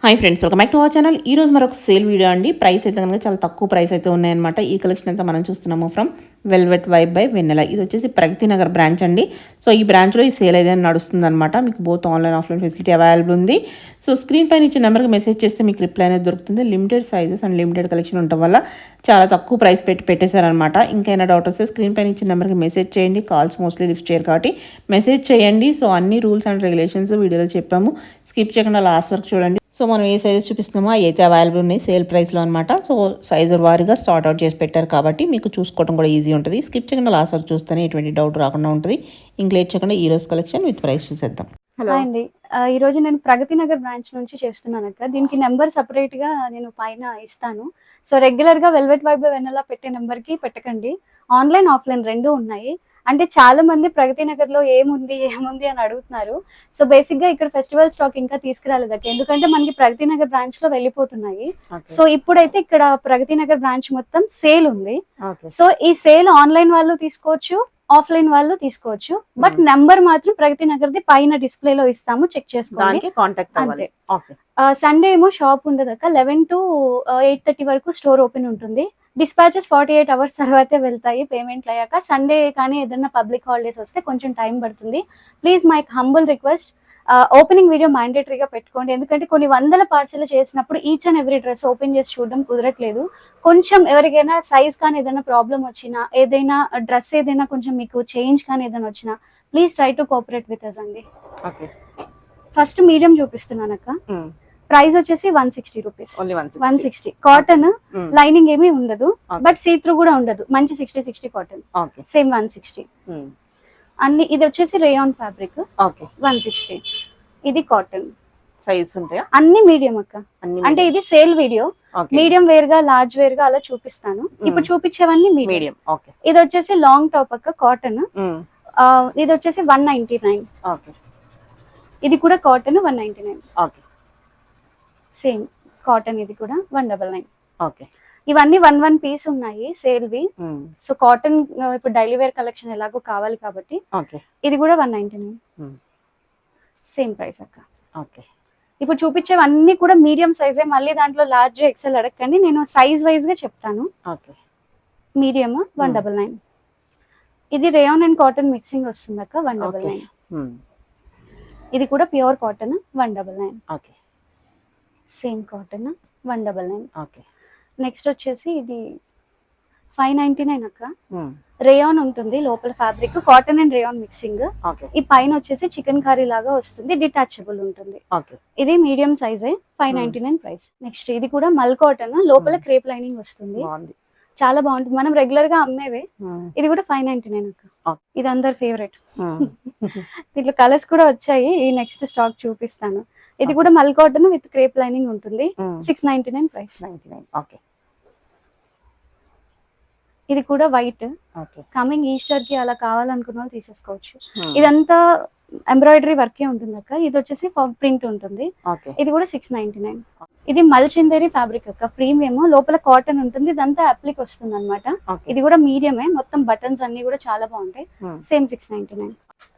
Hi friends, welcome back to our channel. ఈ రోజు మరొక సేల్ వీడియో అండి. ప్రైస్ అయితే కనుక చాలా తక్కువ ప్రైస్ అయితే ఉన్నాయన్నమాట. ఈ కలెక్షన్ అంతా మనం చూస్తున్నాము ఫ్రమ్ వెల్వెట్ వైబ్ బై వెన్నెల. ఇది వచ్చేసి ప్రగతి నగర్ బ్రాంచ్ అండి. సో ఈ బ్రాంచ్లో ఈ సేల్ అయితే నడుస్తుందన్నమాట. మీకు both online offline facility available ఉంది. సో స్క్రీన్ పైన ఇచ్చిన నెంబర్కి మెసేజ్ చేస్తే మీకు రిప్లై అనేది దొరుకుతుంది. Limited sizes and limited collection ఉండటం వల్ల చాలా తక్కువ ప్రైస్ పెట్టేశారనమాట. ఇంకైనా డౌట్ వస్తే స్క్రీన్ పైన ఇచ్చిన నెంబర్కి మెసేజ్ చేయండి. కాల్స్ మోస్ట్లీ లిఫ్ట్ చేయరు కాబట్టి మెసేజ్ చేయండి. సో అన్ని రూల్స్ అండ్ రెగ్యులేషన్స్ వీడియోలో చెప్పాము. స్కిప్ చేయకుండా లాస్ట్ వరకు చూడండి. సో మనం ఏ సైజెస్ చూపిస్తున్నామో అవి అయితే అవైలబుల్ ఉన్నాయి సేల్ ప్రైస్లో అనమాట. సో సైజు వారీగా స్టార్ట్ అవుట్ చేసి పెట్టారు కాబట్టి మీకు చూసుకోవడం కూడా ఈజీ ఉంటుంది. స్కిప్ చేయకుండా లాస్ట్ వరకు చూస్తేనే ఎటువంటి డౌట్ రాకుండా ఉంటుంది. ఇంక్లేట్ చేయకుండా ఈ రోజు కలెక్షన్ విత్ ప్రైస్ చూసేద్దాం. హాయ్ అండి, ఈ రోజు నేను ప్రగతి నగర్ బ్రాంచ్ నుంచి చేస్తున్నాను అక్క. దీనికి నెంబర్ సపరేట్ గా నేను పైన ఇస్తాను. సో రెగ్యులర్ గా వెల్వెట్ వైబ్ వెన్నెలా పెట్టే నెంబర్ కి పెట్టకండి. ఆన్లైన్ ఆఫ్లైన్ రెండు ఉన్నాయి. అంటే చాలా మంది ప్రగతి నగర్ లో ఏముంది అని అడుగుతున్నారు. సో బేసిక్ గా ఇక్కడ ఫెస్టివల్ స్టాక్ ఇంకా తీసుకురాలేదు అక్క, ఎందుకంటే మనకి ప్రగతి నగర్ బ్రాంచ్ లో వెళ్ళిపోతున్నాయి. సో ఇప్పుడైతే ఇక్కడ ప్రగతి నగర్ బ్రాంచ్ మొత్తం సేల్ ఉంది. సో ఈ సేల్ ఆన్లైన్ వాళ్ళు తీసుకోవచ్చు, ఆఫ్లైన్ వాళ్ళు తీసుకోవచ్చు. బట్ నెంబర్ మాత్రం ప్రగతి నగర్ ది పైన డిస్ప్లే లో ఇస్తాము, చెక్ చేసుకోండి. సండే ఏమో షాప్ ఉండదు అక్క. 11 to 8:30 వరకు స్టోర్ ఓపెన్ ఉంటుంది. డిస్పాచెస్ 48 hours తర్వాతే వెళ్తాయి పేమెంట్లు అయ్యాక. సండే కానీ ఏదైనా పబ్లిక్ హాలిడేస్ వస్తే కొంచెం టైం పడుతుంది. Please my humble request, opening video మ్యాండేటరీగా పెట్టుకోండి. ఎందుకంటే కొన్ని వందల పార్సల్ చేసినప్పుడు each and every dress open చేసి చూడడం కుదరట్లేదు. కొంచెం ఎవరికైనా సైజ్ కానీ ఏదైనా ప్రాబ్లం వచ్చినా, ఏదైనా డ్రెస్ ఏదైనా కొంచెం మీకు చేంజ్ కానీ ఏదైనా వచ్చినా, please try to cooperate with us అండి. ఫస్ట్ మీడియం చూపిస్తున్నాను అక్క. ప్రైస్ వచ్చేసి 160 రూపీస్. 160 కాటన్, లైనింగ్ ఏమీ ఉండదు, బట్ సీ త్రూ కూడా ఉండదు. మంచి 60 కాటన్, సేమ్ 160. అన్ని ఇది వచ్చేసి రేయాన్ ఫ్యాబ్రిక్, 160. ఇది కాటన్. సైజ్ ఉంటాయా? అన్ని మీడియం అక్క. అంటే ఇది సేల్ వీడియో, మీడియం వేర్ గా లార్జ్ వేర్ గా అలా చూపిస్తాను. ఇప్పుడు చూపించేవన్నీ మీడియం. ఇది వచ్చేసి లాంగ్ టాప్ అక్క, కాటన్. ఇది వచ్చేసి 199. ఇది కూడా కాటన్, 199. సేమ్ కాటన్, ఇది కూడా 199. ఇవన్నీ 1 పీస్ ఉన్నాయి సేల్ వి. సో కాటన్ ఇప్పుడు డైలీ వేర్ కలెక్షన్ ఎలాగో కావాలి కాబట్టి ఇది కూడా 199. సేమ్ ప్రైస్ అక్క. ఇప్పుడు చూపించేవన్నీ కూడా మీడియం సైజే. మళ్ళీ దాంట్లో లార్జ్ ఎక్సెల్ అడగండి, నేను సైజ్ వైజ్ గా చెప్తాను. మీడియం 199. ఇది రేయాన్ అండ్ కాటన్ మిక్సింగ్ వస్తుంది అక్క, 199. ఇది కూడా pure cotton, 199. Same cotton, 199. Next వచ్చేసి ఇది 599 అక్క. రేయాన్ ఉంటుంది లోపల fabric, cotton and rayon mixing. ఈ పైన వచ్చేసి చికెన్ కర్రీ లాగా వస్తుంది, డిటాచబుల్ ఉంటుంది. ఇది మీడియం సైజే, 599 ప్రైస్. నెక్స్ట్ ఇది కూడా మల్ కాటన్, లోపల క్రేప్ లైనింగ్ వస్తుంది, చాలా బాగుంటుంది. మనం రెగ్యులర్ గా అమ్మేవే. ఇది కూడా 599 అక్క. ఇది అందరి ఫేవరెట్. దీంట్లో కలర్స్ కూడా వచ్చాయి, ఈ నెక్స్ట్ స్టాక్ చూపిస్తాను. ఇది కూడా మల్ కాటన్ విత్ క్రేప్ లైనింగ్ ఉంటుంది, 699 ప్రైస్. ఇది కూడా వైట్, కమింగ్ ఈస్టర్ కి అలా కావాలనుకున్న వాళ్ళు తీసేసుకోవచ్చు. ఇదంతా ఎంబ్రాయిడరీ వర్కే ఉంటుంది అక్క. ఇది వచ్చేసి ప్రింట్ ఉంటుంది. ఇది కూడా 699. ఇది మల్చిందేరి ఫ్యాబ్రిక్ అక్క, ప్రీమియం, లోపల కాటన్ ఉంటుంది, ఇదంతా అప్లిక్ వస్తుంది అనమాట. ఇది కూడా మీడియమే, మొత్తం బటన్స్ అన్ని కూడా చాలా బాగుంటాయి. సేమ్ 699.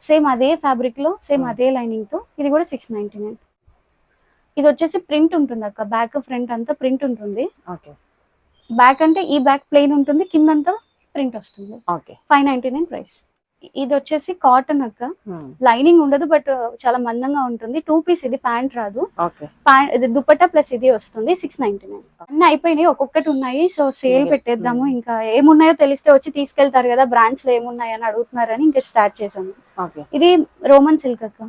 సేమ్ అదే ఫ్యాబ్రిక్ లో, సేమ్ అదే లైనింగ్ తో, ఇది కూడా 699. ఇది వచ్చేసి ప్రింట్ ఉంటుంది అక్క, బ్యాక్ ఫ్రంట్ అంతా ప్రింట్ ఉంటుంది. బ్యాక్ అంటే ఈ బ్యాక్ ప్లెయిన్ ఉంటుంది, కిందంతా ప్రింట్ వస్తుంది. 599 ప్రైస్. ఇది వచ్చేసి కాటన్ అక్క, లైనింగ్ ఉండదు బట్ చాలా మందంగా ఉంటుంది. 2 పీస్, ఇది ప్యాంట్ రాదు, ఇది దుపట్టా ప్లస్ ఇది వస్తుంది. 699. అన్ని అయిపోయినాయి, ఒక్కొక్కటి ఉన్నాయి. సో సేల్ పెట్టేద్దాము, ఇంకా ఏమున్నాయో తెలిస్తే వచ్చి తీసుకెళ్తారు కదా, బ్రాంచ్ లో ఏమున్నాయి అని అడుగుతున్నారని ఇంకా స్టార్ట్ చేసాము. ఇది రోమన్ సిల్క్ అక్క,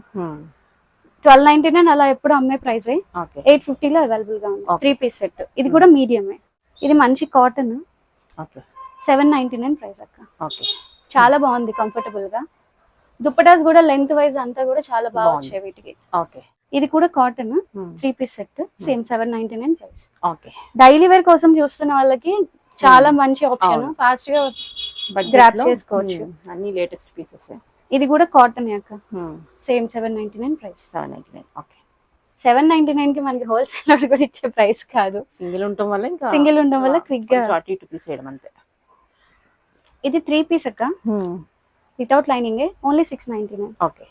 1299 అలా ఎప్పుడు అమ్మే ప్రైస్. 850 లో అవైలబుల్ గా ఉంది, 3 పీస్ సెట్. ఇది కూడా మీడియమే. ఇది మంచి కాటన్, 799 ప్రైస్ అక్క. చాలా బాగుంది, కంఫర్టబుల్ గా. దుప్పటాస్ కూడా లెంత్ వైజ్ అంతా కూడా చాలా బాగా వచ్చాయి వీటికి. ఇది కూడా cotton, 3 piece set, same 799 price. Daily wear కోసం చూస్తున్న వాళ్ళకి చాలా మంచి ఆప్షన్, ఫాస్ట్ గా గ్రాబ్ చేసుకోవచ్చు. అన్ని లేటెస్ట్ పీసెస్. ఇది కూడా కాటన్ అక్క, సేమ్ 799 ప్రైస్. 799 కి మనకి హోల్సేల్ కూడా ఇచ్చే ప్రైస్ కాదు, సింగిల్ ఉండడం వల్ల క్విక్ గా తీసేయడం అంతే. ఇది 3 పీస్ అక్క, వితౌట్ లైనింగ్, ఓన్లీ 699.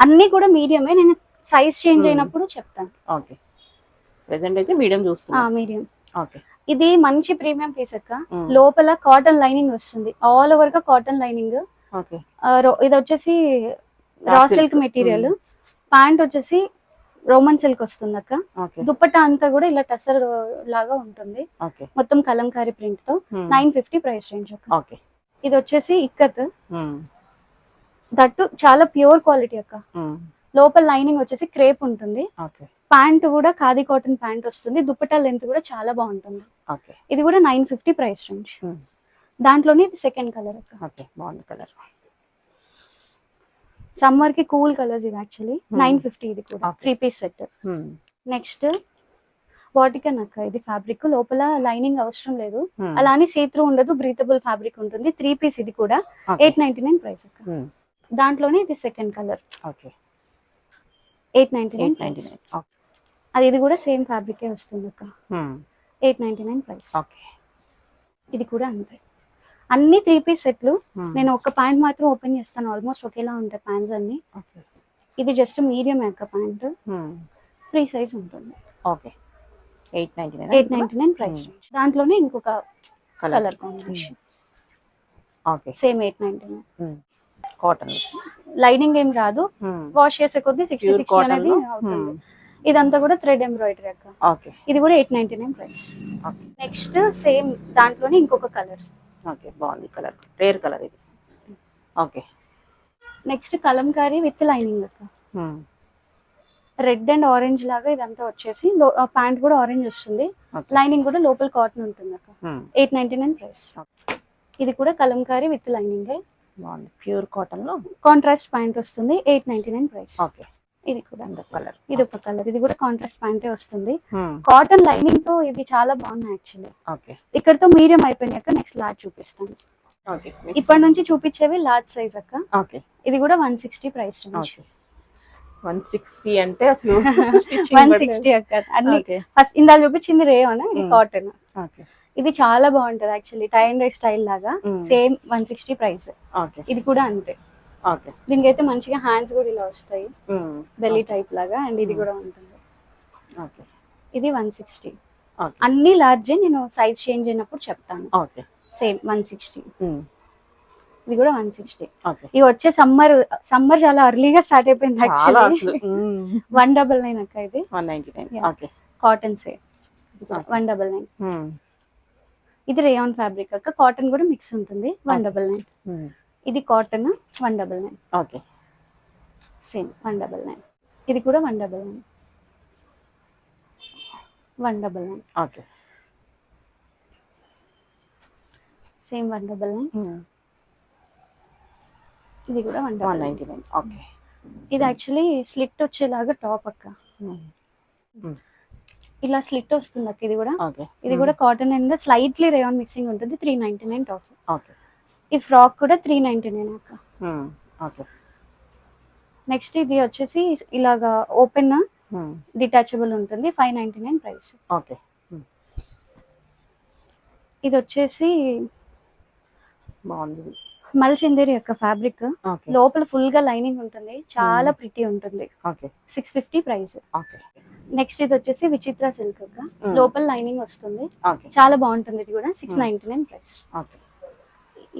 అన్ని కూడా మీడియమే, నేను సైజ్ చేంజ్ అయినప్పుడు చెప్తాను. ప్రెసెంట్ అయితే మీడియం చూస్తున్నాం. మీడియం. ఓకే. ఇది మంచి ప్రీమియం పీస్ అక్క. లోపల కాటన్ లైనింగ్ వస్తుంది, ఆల్ ఓవర్ గా కాటన్ లైనింగ్. ఓకే. ఇది వచ్చేసి రా సిల్క్ మెటీరియల్. ప్యాంట్ వచ్చేసి రోమన్ సిల్క్ వస్తుంది అక్క. దుపట్టా అంతా కూడా ఇలా టసర్ లాగా ఉంటుంది, మొత్తం కలంకారీ ప్రింట్ తో. 950 ప్రైస్ రేంజ్ అక్క. ఇది వచ్చేసి ఇక్కత్, దట్టు చాలా ప్యూర్ క్వాలిటీ అక్క. లోపల లైనింగ్ వచ్చేసి క్రేప్ ఉంటుంది. ప్యాంట్ కూడా ఖాదీ కాటన్ ప్యాంట్ వస్తుంది, దుపట్టా లెంత్ కూడా చాలా బాగుంటుంది. ఇది కూడా 950 ప్రైస్ రేంజ్. దాంట్లోనే ఇది సెకండ్ కలర్ అక్క. కలర్ సమ్మర్ కి కూల్ కలర్స్ ఇది యాక్చువల్లీ. 950 ఇది కూడా 3 పీస్ సెట్. నెక్స్ట్ వాటికన్ అక్క. ఇది ఫ్యాబ్రిక్ లోపల లైనింగ్ అవసరం లేదు, అలానే సీత్రూ ఉండదు, బ్రీతబుల్ ఫ్యాబ్రిక్ ఉంటుంది. 3 పీస్ ఇది కూడా 899 ప్రైస్ అక్క. దాంట్లోనే ఇది సెకండ్ కలర్. 899. అది ఇది కూడా సేమ్ ఫ్యాబ్రికే వస్తుంది అక్క. 899 ప్రైస్. ఇది కూడా అంతే. అన్ని 3 పీస్ సెట్లు. నేను ఒక ప్యాంట్ మాత్రం ఓపెన్ చేస్తాను, ఆల్మోస్ట్ ఒకేలా ఉంటాయి ప్యాంట్స్ అన్ని. ఇది జస్ట్ మీడియం అక్క ప్యాంట్, ఫ్రీ సైజ్ ఉంటుంది. 899 ప్రైస్. దాంట్లోనే ఇంకొక colour combination. Same 899. Cotton lining ఏం రాదు, వాష్ చేసే కొద్ది 60 అనేది అవుతుంది. ఇదంతా కూడా థ్రెడ్ ఎంబ్రాయిడరీ అక్క. ఇది కూడా 899 ప్రైస్. నెక్స్ట్ సేమ్ దాంట్లోనే ఇంకొక కలర్. బాగుంది కలర్, రేర్ కలర్ ఇది. నెక్స్ట్ కలంకారీ విత్ లైనింగ్ అక్క. రెడ్ అండ్ ఆరెంజ్ లాగా ఇదంతా వచ్చేసి ప్యాంట్ కూడా ఆరెంజ్ వస్తుంది, లైనింగ్ కూడా లోపల కాటన్ ఉంటుంది అక్క. 899 ప్రైస్. ఇది కూడా Kalamkari with lining, pure cotton లో కాంట్రాస్ట్ ప్యాంట్ వస్తుంది. 899 ప్రైస్. ఇది కూడా కలర్, ఇది ఒక కలర్. ఇది కూడా కాంట్రాస్ట్ ప్యాంటే వస్తుంది, కాటన్ లైనింగ్ తో. ఇది చాలా బాగుంది యాక్చువల్లీ. ఇక్కడతో మీడియం అయిపోయినాక నెక్స్ట్ లార్జ్ చూపిస్తాను. ఇప్పటి నుంచి చూపించేవి లార్జ్ సైజ్ అక్క. ఇది కూడా 160 ప్రైస్. 160 అంటే అసలు 160 అక్క. అన్ని ఫస్ట్ ఇందాక చూపించింది రేయన్, ఇది కాటన్. ఇది చాలా బాగుంటది actually, tie and dye style లాగా. Same 160 price. ఇది కూడా అంతే. దీనికి అయితే మంచిగా హ్యాండ్స్ కూడా ఇలా వస్తాయి, బెల్లీ టైప్ లాగా. అండ్ ఇది కూడా ఉంటుంది. ఇది 160. అన్ని లార్జ్. నేను సైజ్ చేంజ్ అయినప్పుడు చెప్తాను. సేమ్ 160. ఇది కూడా 160. ఇది వచ్చే సమ్మర్ చాలా అర్లీగా స్టార్ట్ అయిపోయింది యాక్చువల్లీ. 199 అక్క. ఇది 199. కాటన్ సే 199. ఇది రేయాన్ ఫ్యాబ్రిక్ అక్క, కాటన్ కూడా మిక్స్ ఉంటుంది. 199. ఇది కాటన్ 199. సేమ్ 199. ఇది కూడా 199. 199. సేమ్ 199. ఇది కూడా 199. ఇది యాక్చువల్లీ స్లిట్ వచ్చేలాగా టాప్ అక్క. ఇలా స్లిట్ వస్తుంది అక్క. ఇది కూడా cotton and slightly rayon mixing ఉంటుంది. 399 టాప్. ఈ ఫ్రాక్ కూడా 399 అక్క. నెక్స్ట్ ఇది వచ్చేసి ఇలాగా ఓపెన్ డిటాచబుల్ ఉంటుంది. 599 ప్రైస్. ఇది వచ్చేసి బాగుంది, మల్చిందేరి యొక్క ఫ్యాబ్రిక్. లోపల ఫుల్ గా లైనింగ్ ఉంటుంది, చాలా ప్రిటీ ఉంటుంది. 650 ప్రైస్. నెక్స్ట్ ఇది వచ్చేసి విచిత్ర సిల్క్ అక్క. లోపల లైనింగ్ వస్తుంది, చాలా బాగుంటుంది. ఇది కూడా 699 ప్రైస్.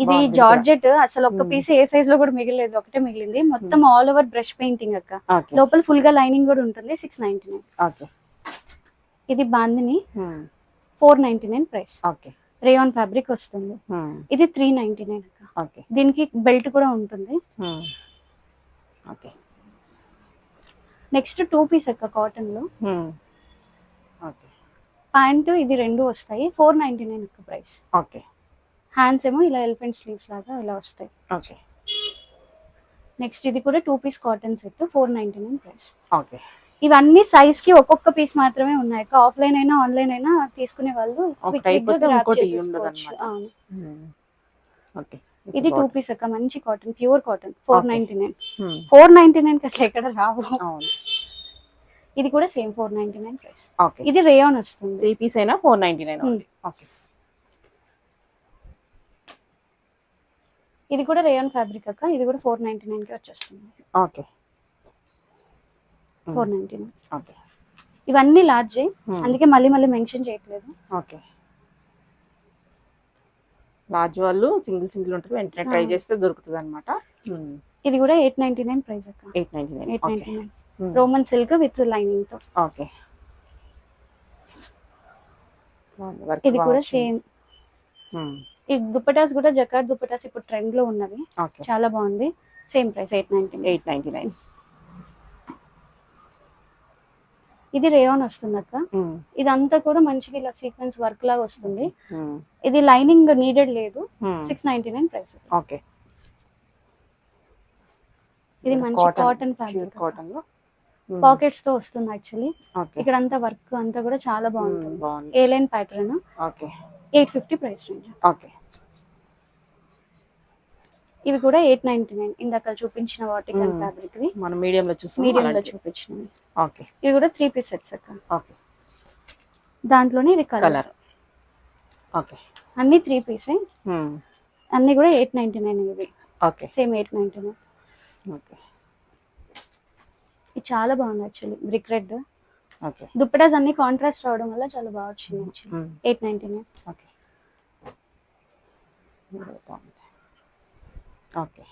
ఇది జార్జెట్. అసలు ఒక్క పీస్ ఏ సైజ్ లో కూడా మిగిలేదు, ఒకటే మిగిలింది. మొత్తం ఆల్ ఓవర్ బ్రష్ పెయింటింగ్ అక్క. లోపల ఫుల్ గా లైనింగ్ కూడా ఉంటుంది. 699. ఇది బాందిని 499 ప్రైస్. రేయాన్ ఫ్యాబ్రిక్ వస్తుంది. ఇది 399 అక్క. దీనికి బెల్ట్ కూడా ఉంటుంది. నెక్స్ట్ 2 పీస్ అక్క కాటన్ లో. ప్యాంట్ ఇది రెండు వస్తాయి. 499 అక్క ప్రైస్. హ్యాండ్స్ ఏమో ఇలా ఎలిఫెంట్ స్లీవ్స్ లాగా ఇలా వస్తాయి. నెక్స్ట్ ఇది కూడా 2 పీస్ కాటన్ సెట్ 499 ప్రైస్. ఇవన్నీ సైజ్ కి ఒక్కొక్క పీస్ మాత్రమే ఉన్నాయి. ఆఫ్లైన్ అయినా ఆన్లైన్ అయినా తీసుకునే వాళ్ళు ఇది 2 పీస్ అక్క. మంచి కాటన్, ప్యూర్ కాటన్. 499. 499 కి అసలు ఎక్కడ రావు. ఇది కూడా సేమ్ 499 ప్రైస్. ఇది రేయాన్ వస్తుంది. 3 పీస్ అయినా 499. ఇది కూడా రేయాన్ ఫ్యాబ్రిక్ అక్క. ఇది కూడా 499 కి వచ్చేస్తుంది. 499. ఇవన్నీ లార్జే, అందుకే మళ్ళీ మళ్ళీ మెన్షన్ చేయట్లేదు. ఓకే, లార్జ్ వాళ్ళు సింగిల్ ఉంటుంది, వెంటనే ట్రై చేస్తే దొరుకుతుంది అనమాట. ఇది కూడా 899 ప్రైస్ అక్క. 899. 899 రోమన్ సిల్క్ విత్ లైనింగ్ తో. ఓకే, ఇది కూడా సేమ్. ఈ దుపటాస్ కూడా జకార్డ్ దుపటాస్ ఇప్పుడు ట్రెండ్ లో ఉన్నవి, చాలా బాగుంది. Same price 899. ఇది రేయాన్ వస్తుంది అక్క. ఇదంతా కూడా మంచిగా ఇలా సీక్వెన్స్ వర్క్ లాగా వస్తుంది. ఇది లైనింగ్ నీడెడ్ లేదు. 699 ప్రైస్. ఓకే, ఇది మంచి కాటన్ ఫ్యాబ్రిక్, కాటన్ లో పాకెట్స్ తో వస్తుంది యాక్చువల్లీ. ఇక్కడ అంతా వర్క్ అంతా కూడా చాలా బాగుంటుంది. A line pattern. Okay, 850 price range. Okay, ఇవి కూడా 899. ఇందాక చూపించిన వాటికల్ ఫ్యాబ్రిక్ వి మనం మీడియం లో చూస్తాం, మీడియం లో చూపించినవి. ఓకే, ఇవి కూడా 3 పీస్ సెట్స్ అక్క. ఓకే, దాంట్లోనే ఇది కలర్. ఓకే, అన్ని 3 పీసే, అన్ని కూడా 899 ఇవి. Okay, same 899. ఓకే, ఇది చాలా బాగుంది actually, brick red. Okay, dupattas అన్ని కాంట్రాస్ట్ రావడం వల్ల చాలా బాగా వచ్చింది యాక్చువల్లీ. 899. ఓకే, ఓకే,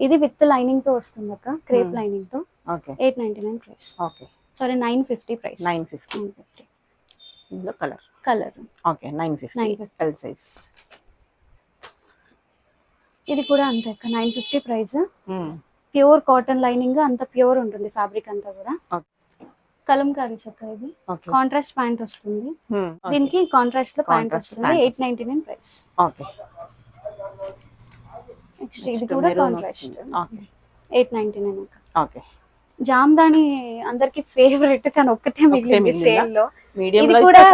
ఇది విత్ లైనింగ్ తో వస్తుంది అక్క, క్రేప్ లైనింగ్ తో. Okay, 899 price. Okay, sorry 950 price. 950. ఇందులో కలర్. Okay, 950 L size. ఇది కూడా అంతే అక్క, 950 ప్రైస్. ప్యూర్ కాటన్ లైనింగ్, అంత ప్యూర్ ఉంటుంది ఫ్యాబ్రిక్ అంతా కూడా. కలంకారీ చక్క. ఇది కాంట్రాస్ట్ ప్యాంట్ వస్తుంది, దీనికి కాంట్రాస్ట్ లో ప్యాంట్ వస్తుంది. 899 ప్రైస్. ఓకే, నెక్స్ట్ ఇది కూడా కాంట్రాస్ట్. ఓకే, 899 అక్క. ఓకే, జామ్దాని అందరికి ఫేవరెట్, కానీ ఒక్కటే మిగిలింది సేల్ లో. మీడియం ఇది లో కూడా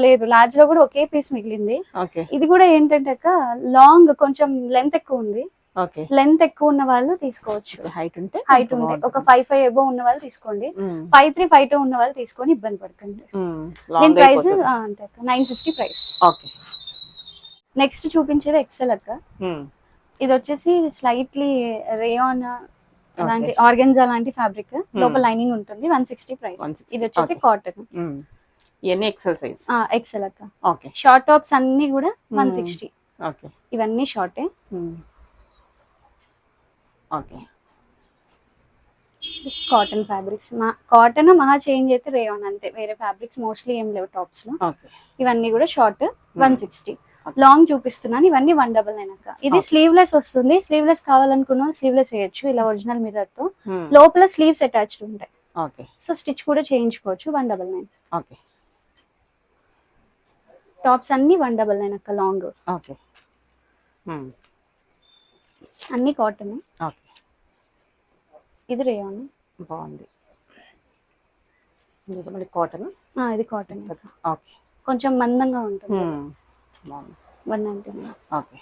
లేదు, లార్జ్ లో కూడా ఒకే పీస్ మిగిలింది. ఓకే, ఇది కూడా ఏంటంటే అక్క, లాంగ్ కొంచెం లెంత్ ఎక్కువ ఉంది. ఓకే, లెంత్ ఎక్కువ ఉన్న వాళ్ళు తీసుకోవచ్చు. హైట్ ఉంటే ఒక 5'5" అబోవ్ ఉన్న వాళ్ళు తీసుకోండి. 5'3", 5'2" ఉన్న వాళ్ళు తీసుకొని ఇబ్బంది పడకండి. దీని ప్రైస్ అంతే అక్క, 950 ప్రైస్. ఓకే, నెక్స్ట్ చూపించేది ఎక్సెల్ అక్క. ఇది వచ్చేసి స్లైట్లీ రేయాన్ అలాంటి ఆర్గెన్జా లాంటి ఫ్యాబ్రిక్, లోపల లైనింగ్ ఉంటుంది. 160 ప్రైస్. ఇది వచ్చేసి కాటన్. ఇవన్నీ ఎక్సెల్ సైజ్. ఎక్సెల్ అక్క. ఓకే, షార్ట్ టాప్స్ అన్ని కూడా 160. ఓకే, ఇవన్నీ షార్టే. Okay, cotton fabrics. కాటన్ మహా చేంజ్ అయితే రేయాన్ అంతే, వేరే ఫ్యాబ్రిక్స్ మోస్ట్లీ ఏం లేవు టాప్స్ లో. ఓకే, ఇవన్నీ కూడా షార్ట్ 160. లాంగ్ చూపిస్తున్నాను, ఇవన్నీ 199 అక్క. ఇది స్లీవ్లెస్ వస్తుంది. స్లీవ్లెస్ కావాలనుకున్న స్లీవ్లెస్ వేయచ్చు, ఇలా ఒరిజినల్ మిర్రర్ తో. లోపల స్లీవ్స్ అటాచ్డ్ ఉంటాయి. ఓకే, సో స్టిచ్ కూడా చేయించుకోవచ్చు. 199. ఓకే, టాప్స్ అన్ని 199 అక్క, లాంగ్. ఓకే, అన్ని కాటన్. ఓకే, ఇది రేయాన్. బాగుంది. ఇది మళ్ళీ కాటన్. ఇది కాటన్. ఓకే, కొంచెం మందంగా ఉంటుంది. బాగుంది. 199. ఓకే,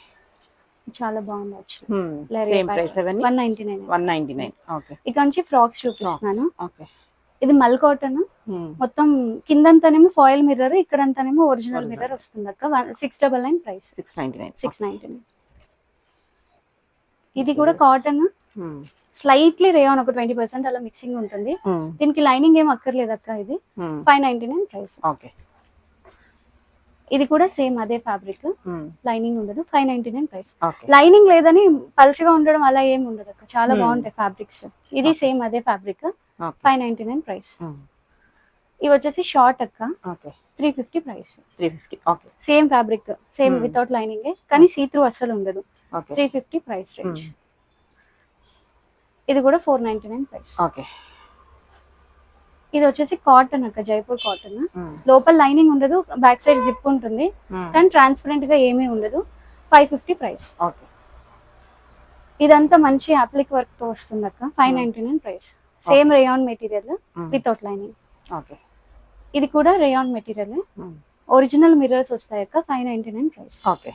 చాలా బాగుంది యాక్చువల్లీ. Same price. 199. 199. ఓకే, ఇక్కడ నుంచి ఫ్రాక్స్ చూపిస్తున్నాను. ఓకే, ఇది మల్ కాటన్. మొత్తం కిందంతానేమో ఫాయిల్ మిర్రర్, ఇక్కడంతానేమో ఒరిజినల్ మిర్రర్ వస్తుంది అక్క. 699 ప్రైస్. 699. 699. ఇది కూడా కాటన్, స్లైట్లీ రేయాన్, ఒక 20% అలా మిక్సింగ్ ఉంటుంది. దీనికి లైనింగ్ ఏం అక్కర్లేదు అక్క. ఇది 599 ప్రైస్. ఓకే, ఇది కూడా సేమ్ అదే ఫ్యాబ్రిక్, లైనింగ్ ఉండదు. 599 ప్రైస్. ఓకే, లైనింగ్ లేదని పల్చగా ఉండడం అలా ఏం ఉండదు అక్క, చాలా బాగుంటాయి ఫ్యాబ్రిక్స్. ఇది సేమ్ అదే ఫ్యాబ్రిక్, 599 ప్రైస్. ఇవి వచ్చేసి షార్ట్ అక్క. Okay, 350 price. 350. Okay, same fabric, same without lining, కానీ సీ త్రూ అస్సలు ఉండదు. Okay, 350 price range. ఇది కూడా 499 ప్రైస్. ఓకే, ఇది వచ్చేసి కాటన్ అక్క, జైపూర్ కాటన్. లోపల లైనింగ్ ఉండదు, బ్యాక్ సైడ్ జిప్ ఉంటుంది, కానీ ట్రాన్స్పరెంట్ గా ఏమీ ఉండదు. 550 ప్రైస్. ఓకే, ఇదంతా మంచి అప్లిక్ వర్క్ తో వస్తుంది అక్క. 599 price. Same rayon material without lining. Okay, ఇది కూడా రేయాన్ మెటీరియల్, ఒరిజినల్ మిర్రర్స్ వస్తాయి అక్క. 599 ప్రైస్. ఓకే,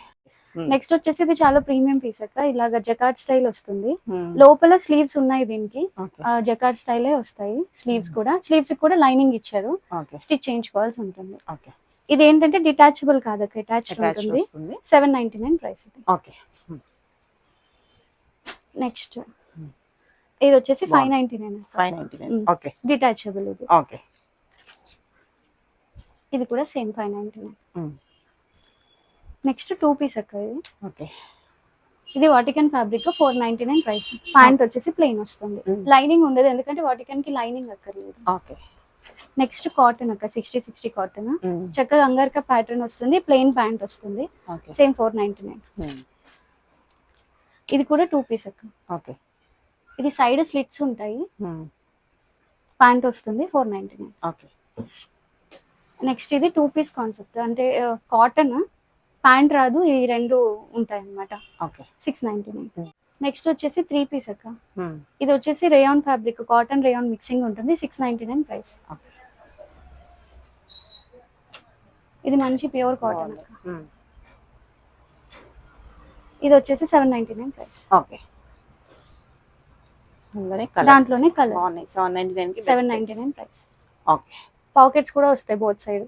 నెక్స్ట్ వచ్చేసి ఇది చాలా ప్రీమియం పీస్ అక్క. ఇలాగ జకార్డ్ స్టైల్ వస్తుంది. లోపల స్లీవ్స్ ఉన్నాయి దీనికి, జకార్డ్ స్టైలే వస్తాయి. స్లీవ్స్ కూడా లైనింగ్ ఇచ్చారు, స్టిచ్ చేయించుకోవాల్సి ఉంటుంది. ఇది ఏంటంటే డిటాచబుల్ కాదక్క, అటాచ్డ్ ఉంటుంది. 799 ప్రైస్ ఇది. ఓకే, నెక్స్ట్ ఇది వచ్చేసి 599. ఓకే, డిటాచబుల్ ఇది. ఓకే, ఇది కూడా సేమ్ 599. Hmm. నెక్స్ట్ 2 పీస్ అక్క ఇది. ఓకే. ఇది వాటికన్ ఫ్యాబ్రిక్ 499 ప్రైస్. ప్యాంట్ వచ్చేసి ప్లెయిన్ వస్తుంది, లైనింగ్ ఉండదు ఎందుకంటే వాటికన్ కి లైనింగ్ అక్కర్లేదు. ఓకే. నెక్స్ట్ కాటన్ అక్క 60 కాటన్, చక్కగా అంగర్కా ప్యాటర్న్ వస్తుంది, ప్లెయిన్ ప్యాంట్ వస్తుంది, సేమ్ 499. ఇది కూడా 2 పీస్ అక్క. ఓకే. ఇది సైడ్ స్లిట్స్ ఉంటాయి, ప్యాంట్ వస్తుంది 499. ఓకే. నెక్స్ట్ ఇది 2 పీస్ కాన్సెప్ట్, అంటే కాటన్ ప్యాంట్ రాదు, ఈ రెండు ఉంటాయి అన్నమాట. ఓకే. 699. నెక్స్ట్ వచ్చేసి 3 పీస్ అక్క. ఇది వచ్చేసి rayon fabric, cotton rayon mixing ఉంటుంది, 699 ప్రైస్. ఇది మంచి ప్యూర్ కాటన్ అక్క. ఇది వచ్చేసి 799 ప్రైస్. ఓకే. దాంట్లోనే కలర్ 799 799 ప్రైస్. ఓకే. పాకెట్స్ కూడా వస్తాయి బోత్ సైడ్.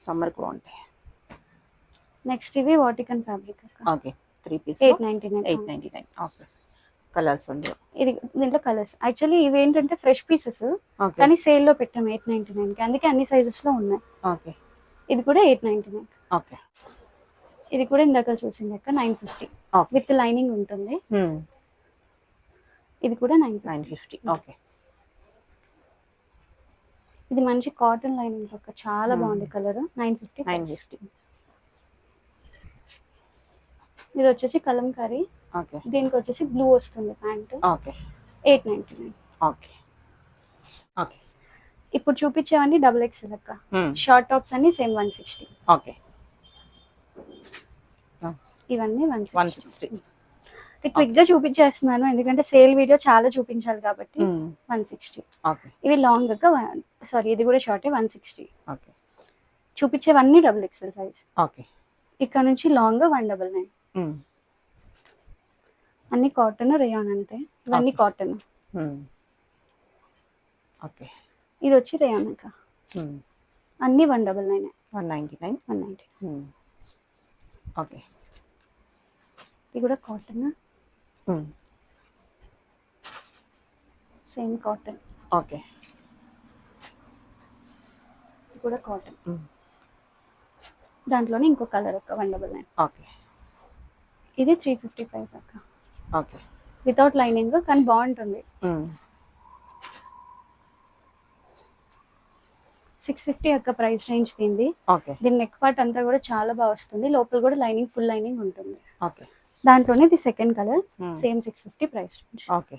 సమ్మర్ కూడా ఉంటాయి. నెక్స్ట్ ఇవి వాటికన్ ఫ్యాబ్రిక్ అక్క. ఓకే. 3 పీస్ 899. 899. ఓకే. కలర్స్ ఉంది. ఇది దీంట్లో కలర్స్ యాక్చువల్లీ ఇవి ఏంటంటే ఫ్రెష్ పీసెస్, కానీ సేల్ లో పెట్టాము 899 కి, అందుకే అన్ని సైజెస్ లో ఉన్నాయి. ఓకే. ఇది కూడా 899. ఓకే. ఇది కూడా ఇందాక చూసింది అక్క 950 విత్ లైనింగ్ ఉంటుంది. ఇది కూడా 950. ఓకే. ఇది మంచి కాటన్ లైనింగ్ అక్క, చాలా బాగుంది కలర్. 950. ఇది వచ్చేసి కలంకారీ. ఓకే. దీనికి వచ్చేసి బ్లూ వస్తుంది ప్యాంట్. ఓకే. 899. ఓకే. ఓకే. ఇప్పుడు చూపించేవన్నీ XXL అక్క. షార్ట్ టాప్స్ అన్ని సేమ్ 160. ఓకే. ఇవన్నీ 160. క్విక్ గా చూపించేస్తున్నాను ఎందుకంటే సేల్ వీడియో చాలా చూపించాలి కాబట్టి. 160. ఓకే. ఇవి లాంగ్ అక్క, సారీ ఇది కూడా షార్ట్ 160. ఓకే. చూపించేవన్నీ XXL సైజ్. ఓకే. ఇక్కడ నుంచి లాంగ్ 199. అన్ని కాటన్ రేయాన్ అంటే ఇవన్నీ కాటన్. ఓకే. ఇది వచ్చి రేయాన్ అక్క. అన్ని 199. 199. ఓకే. ఇది కూడా కాటన్, సేమ్ కాటన్. ఓకే. ఇది కూడా కాటన్. దాంట్లోనే ఇంకో కలర్ అక్క 199. ఓకే. ఇది 350 ప్రైస్ అక్క. ఓకే. వితౌట్ లైనింగ్ కానీ బాగుంటుంది. 650 అక్క ప్రైస్ రేంజ్ దీనిది. ఓకే. దీని నెక్ పార్ట్ అంతా కూడా చాలా బాగా వస్తుంది, లోపల కూడా లైనింగ్ ఫుల్ లైనింగ్ ఉంటుంది. ఓకే. దాంట్లోనే ఇది second colour, same 650 price range. Okay.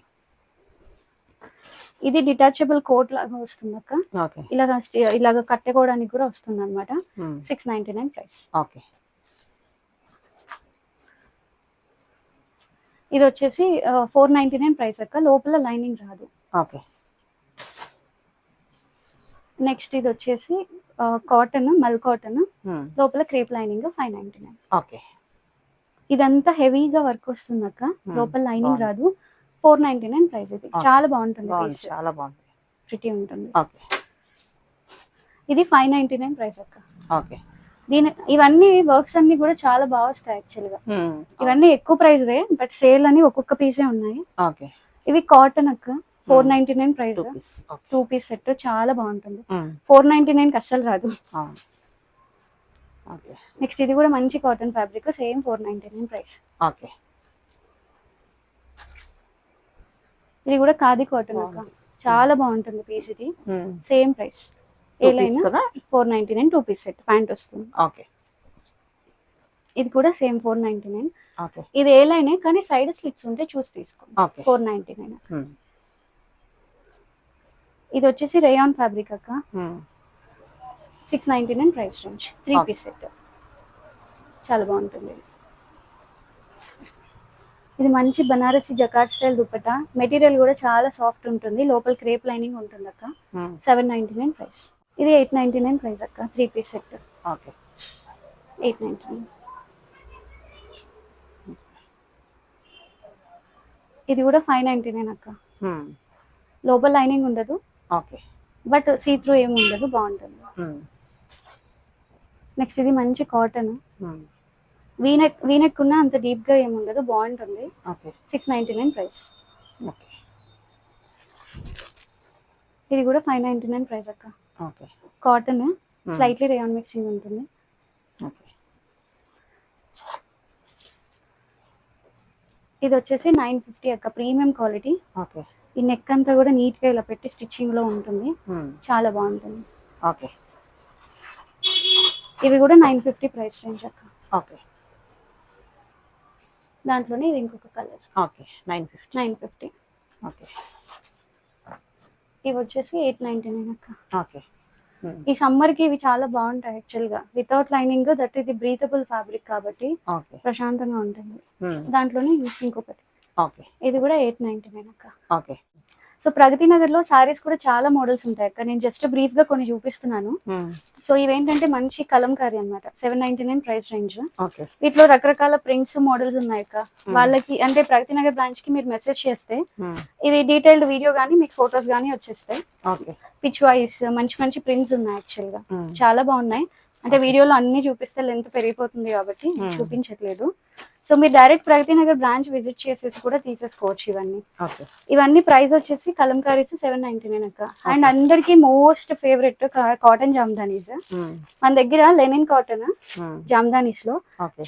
ఇది డిటాచబుల్ కోట్ లాగా వస్తుంది అక్క. ఓకే. ఇలాగ కట్టుకోవడానికి కూడా వస్తుంది అనమాట. 699 ప్రైస్. ఓకే. ఇది వచ్చేసి 499 ప్రైస్ అక్క, లోపల లైనింగ్ రాదు. ఓకే. నెక్స్ట్ ఇది వచ్చేసి కాటన్, మల్ కాటన్, లోపల క్రేప్ లైనింగ్ 599. ఓకే. ఇదంతా హెవీగా వర్క్ వస్తుంది అక్క, లోపల లైనింగ్ రాదు. 499 ప్రైస్. ఇది చాలా బాగుంటుంది, చాలా బాగుంది, ప్రిటీ ఉంటుంది. ఓకే. ఇది 599 ప్రైస్ అక్క. ఓకే. ఇవన్నీ వర్క్స్ అన్ని కూడా చాలా బాగా వస్తాయి యాక్చువల్ గా. ఇవన్నీ ఎక్కువ ప్రైస్ వే, బట్ సేల్ అని ఒక్కొక్క పీసే ఉన్నాయి. ఓకే. ఇవి కాటన్ అక్క, 499 ప్రైస్. 2 పీస్ సెట్ చాలా బాగుంటుంది. 499 కి అస్సలు రాదు. నెక్స్ట్ ఇది కూడా మంచి cotton fabric, same 499 price. Okay. ఇది కూడా ఖాదీ కాటన్ అక్క, చాలా బాగుంటుంది పీస్. ఇది సేమ్ ప్రైస్. ఏ లైన్ 499, 2 పీస్ సెట్, ప్యాంట్ వస్తుంది. ఓకే. ఇది కూడా సేమ్ 499. ఓకే. ఇది ఏ లైన్ కానీ సైడ్ స్లిట్స్ ఉంటే చూసి తీసుకోండి. 499. ఇది వచ్చేసి రేయాన్ ఫ్యాబ్రిక్ అక్క, 699 ప్రైస్ రేంజ్. 3 పీస్ సెట్, చాలా బాగుంటుంది. ఇది మంచి Banarasi jacquard style dupatta, material కూడా చాలా సాఫ్ట్ ఉంటుంది, లోపల క్రేప్ లైనింగ్ ఉంటుంది అక్క. 799 ప్రైస్. ఇది 899 ప్రైస్ అక్క, 3 పీస్ సెట్. ఓకే. 899. ఇది కూడా 599 అక్క. లోపల లైనింగ్ ఉండదు, ఓకే, బట్ సీ త్రూ ఏమి ఉండదు, బాగుంటుంది. నెక్స్ట్ ఇది మంచి కాటన్, వీనెక్ ఉన్న అంత డీప్ గా ఏమి ఉండదు, బాగుంటుంది. 699 ప్రైస్. ఓకే. ఇది కూడా 599 ప్రైస్ అక్క. Okay cotton, slightly rayon mixing ఉంటుంది. ఓకే ఇది వచ్చేసి 950 అక్క, ప్రీమియం క్వాలిటీ. ఓకే ఈ నెక్ అంతా కూడా నీట్ గా ఇలా పెట్టి స్టిచ్చింగ్ లో ఉంటుంది, చాలా బాగుంటుంది. ఓకే ఇవి కూడా 950 ప్రైస్ రేంజ్ అక్క. ఓకే దాంట్లోనే ఇది ఇంకొక కలర్. ఓకే 950. 950. ఓకే ఇవి వచ్చేసి 899 అక్క. ఓకే ఈ సమ్మర్ కి ఇవి చాలా బాగుంటాయి యాక్చువల్ గా, వితౌట్ లైనింగ్, దట్ ఇది బ్రీతబుల్ ఫ్యాబ్రిక్ కాబట్టి ఓకే ప్రశాంతంగా ఉంటుంది. దాంట్లోనే ఇంకొకటి, ఓకే ఇది కూడా 899 అక్క. ఓకే సో ప్రగతి నగర్ లో సారీస్ కూడా చాలా మోడల్స్ ఉంటాయి అక్క. నేను జస్ట్ బ్రీఫ్ గా కొన్ని చూపిస్తున్నాను. సో ఇవేంటంటే మంచి కలంకారీ అన్నమాట, 799 ప్రైస్ రేంజ్. ఓకే వీటిలో రకరకాల ప్రింట్స్ మోడల్స్ ఉన్నాయి అక్క. వాళ్ళకి అంటే ప్రగతి నగర్ బ్రాంచ్ కి మీరు మెసేజ్ చేస్తే ఇది డీటెయిల్డ్ వీడియో గానీ మీకు ఫొటోస్ గానీ వచ్చేస్తాయి. ఓకే పిచ్ వైస్ మంచి మంచి ప్రింట్స్ ఉన్నాయి యాక్చువల్ గా, చాలా బాగున్నాయి. అంటే వీడియోలో అన్ని చూపిస్తే లెంత్ పెరిగిపోతుంది కాబట్టి చూపించట్లేదు. సో మీరు direct Pragathi Nagar branch visit చేసేసి కూడా తీసేసుకోవచ్చు ఇవన్నీ. ఇవన్నీ ప్రైస్ వచ్చేసి కలంకారీస్ 799 అక్క. అండ్ అందరికి మోస్ట్ ఫేవరెట్ కాటన్ జామ్దానీస్. మన దగ్గర లెనిన్ కాటన్ జామ్దానీస్ లో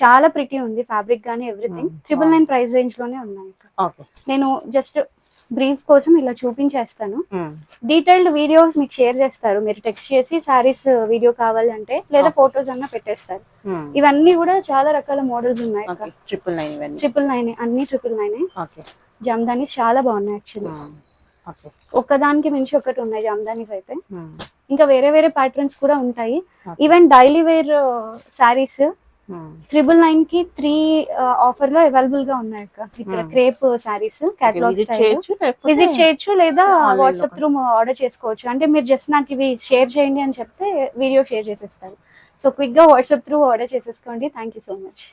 చాలా ప్రిటీ ఉంది ఫ్యాబ్రిక్ గానీ ఎవ్రీథింగ్. 999 ప్రైస్ రేంజ్ లోనే ఉన్నాయి అక్క. నేను జస్ట్ బ్రీఫ్ కోసం ఇలా చూపించేస్తాను. డీటెయిల్డ్ వీడియోస్ మీకు షేర్ చేస్తారు, మీరు టెక్స్ట్ చేసి సారీస్ వీడియో కావాలి అంటే, లేదా ఫొటోస్ అన్నా పెట్టేస్తారు. ఇవన్నీ కూడా చాలా రకాల మోడల్స్ ఉన్నాయి. 999 అన్ని 999. జామ్దానీస్ చాలా బాగున్నాయి యాక్చువల్లీ, ఒక్కదానికి మించి ఒకటి ఉన్నాయి జామ్దానీస్ అయితే. ఇంకా వేరే వేరే ప్యాటర్న్స్ కూడా ఉంటాయి. ఈవెన్ డైలీ వేర్ సారీస్ 999 కి 3 ఆఫర్ లో అవైలబుల్ గా ఉన్నాయి అక్క. ఇక్కడ క్రేప్ సారీస్ కేటలాగ్ విజిట్ చేయొచ్చు, లేదా వాట్సాప్ త్రూ ఆర్డర్ చేసుకోవచ్చు. అంటే మీరు జస్ట్ నాకు ఇవి షేర్ చేయండి అని చెప్తే వీడియో షేర్ చేసేస్తారు. సో క్విక్ గా వాట్సాప్ త్రూ ఆర్డర్ చేసేసుకోండి. Thank you so much.